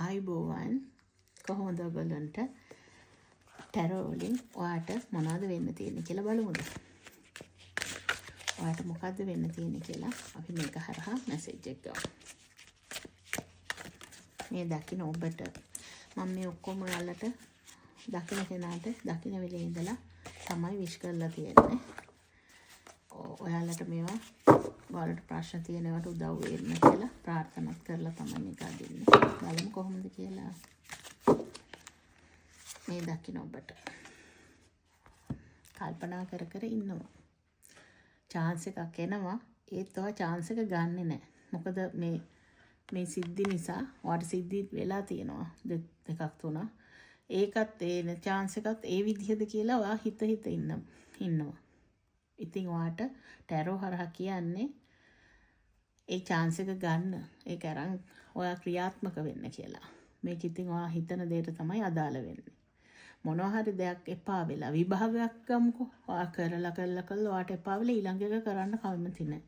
ආයිබෝවන් කොහොමද ඔයගොල්ලන්ට ටැරෝ වලින් ඔයාට මොනවද වෙන්න තියෙන්නේ කියලා බලමුද? ඔයාට මොකද්ද වෙන්න තියෙන්නේ කියලා අපි මේක හරහා මැසේජ් එක ගමු. මේ දකින්න ඔබට මම මේ ඔක්කොම ඔයාලට දකින්න කෙනාට දකින්න වෙලේ ඉඳලා තමයි විශ් කරලා තියෙන්නේ. ඔයාලට මේවා ඔයාලට ප්‍රශ්න තියෙනවට උදව් වෙන්න කියලා ප්‍රාර්ථනා කරලා තමයි මේක අදින්නේ. බලමු කොහොමද කියලා. මේ දකින්න ඔබට කල්පනා කර කර ඉන්නවා. chance එකක් එනවා. ඒත් ඔයා chance එක ගන්නෙ නැහැ. මොකද මේ සිද්ධි නිසා ඔයාට සිද්ධි වෙලා තියෙනවා දෙකක් තුනක්. ඒකත් ඒ chance එකත් ඒ විදිහද කියලා ඔයා හිත ඉන්නවා. ඉතින් ඔයාට ටැරෝ හරහා කියන්නේ ඒ chance එක ගන්න. ඒක අරන් ඔයා ක්‍රියාත්මක වෙන්න කියලා. මේක ඉතින් ඔයා හිතන දෙයට තමයි අදාළ වෙන්නේ. මොනවා හරි දෙයක් එපා වෙලා විභාගයක් ගමුකෝ. ඔයා කරලා ඔයාට එපා වෙලා ඊළඟ එක කරන්න කැමති නැහැ.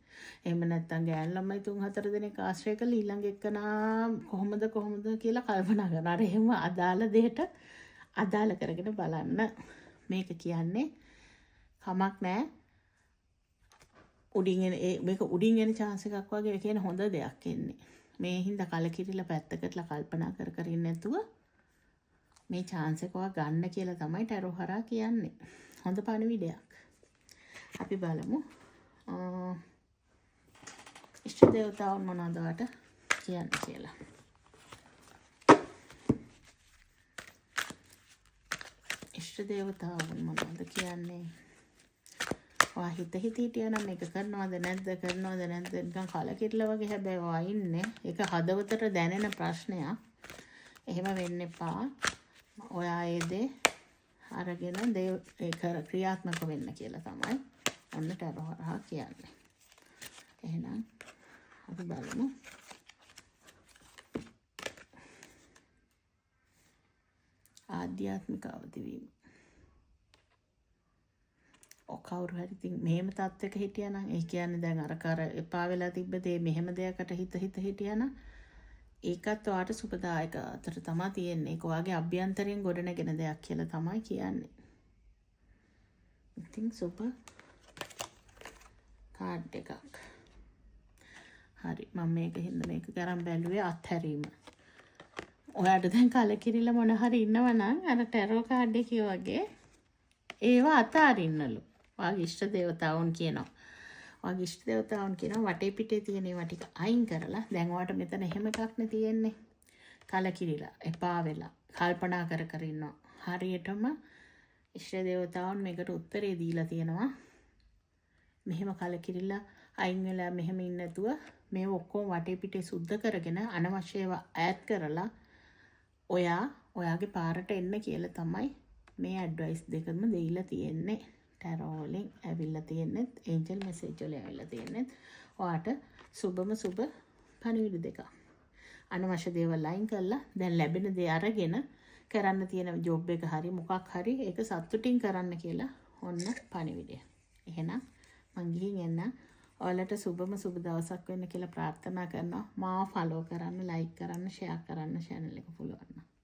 එහෙම නැත්නම් ගෑන් ළමයි 3-4 දෙනෙක් ආශ්‍රය කරලා ඊළඟ එකනා කොහොමද කියලා කල්පනා කරනවා. අර එහෙම අදාළ දෙයට අදාළ කරගෙන බලන්න. මේක කියන්නේ කමක් නැහැ. මේක උඩින් එන chance එකක් වගේ කියන හොඳ දෙයක් එන්නේ. මේ හින්දා කලකිරිලා පැත්තකටලා කල්පනා කර ඉන්නේ නැතුව මේ chance එක ගන්න කියලා තමයි ටැරෝ හරහා කියන්නේ. හොඳ පණිවිඩයක්. අපි බලමු. ඉෂ්ට දේවතාවුන් මොනවද ඔයාට කියන්නේ කියලා. ඉෂ්ට දේවතාවුන් මොනවද කියන්නේ? ඔයා හිටියා නම් මේක කරනවද නැද්ද නිකන් කලකිරලා වගේ. හැබැයි ඔයා ඉන්නේ ඒක හදවතට දැනෙන ප්‍රශ්නයක්. එහෙම වෙන්න එපා. ඔයා ඒ දේ අරගෙන ක්‍රියාත්මක වෙන්න කියලා තමයි ඔන්න ටැරෝ හරහා කියන්නේ. එහෙනම් අපි බලමු. ආධ්‍යාත්මික අවදිවීම. කවුරු හරි ඉතින් මෙහෙම තත්ත්වයක හිටියා නම් ඒ කියන්නේ දැන් අර එපා වෙලා තිබ්බ දේ මෙහෙම දෙයකට හිත හිටියා නම් ඒකත් ඔයාට සුබදායක අතර තමයි තියෙන්නේ. ඒක ඔයාගේ අභ්‍යන්තරයෙන් ගොඩනගෙන දෙයක් කියලා තමයි කියන්නේ. ඉතින් සුබ කාඩ් එකක්. හරි මම මේක කරන් බැලුවේ අත්හැරීම. ඔයාට දැන් කලකිරිලා මොන හරි ඉන්නවනම් අර ටැරෝ කාඩ් එකේ වගේ ඒවා අතාරින්නලු. ඔයාගේ ඉෂ්ට දේවතාවුන් කියනවා. වටේ පිටේ තියෙන ඒවා ටික අයින් කරලා දැන් ඔයාට මෙතන එහෙම එකක් නේ තියෙන්නේ. කලකිරිලා එපා වෙලා කල්පනා කර ඉන්නවා. හරියටම ඉෂ්ට දේවතාවුන් මේකට උත්තරේ දීලා තියෙනවා. මෙහෙම කලකිරිලා අයින් වෙලා මෙහෙම ඉන්න නැතුව මේ ඔක්කොම වටේ පිටේ සුද්ධ කරගෙන අනවශ්‍ය ඒවා ඈඩ් කරලා ඔයාගේ පාරට එන්න කියලා තමයි මේ ඇඩ්වයිස් දෙකම දෙයිලා තියෙන්නේ. ටැරෝ වලින් ඇවිල්ලා තියෙන්නේ ඒන්ජල් මෙසේජ් වලින් ඇවිල්ලා තියෙන්නේ. ඔයාට සුබම සුබ පණිවිඩ දෙකක්. අනවශ්‍ය දේවල් අයින් කරලා දැන් ලැබෙන දේ අරගෙන කරන්න තියෙන ජොබ් එක හරි මොකක් හරි ඒක සතුටින් කරන්න කියලා ඔන්න පණිවිඩය. එහෙනම් මං ගිහින් එන්න. ඔයාලට සුබම සුබ දවසක් වෙන්න කියලා ප්‍රාර්ථනා කරනවා. මාව ෆලෝ කරන්න, ලයික් කරන්න, ෂෙයා කරන්න channel එක පුළුවන් නම්.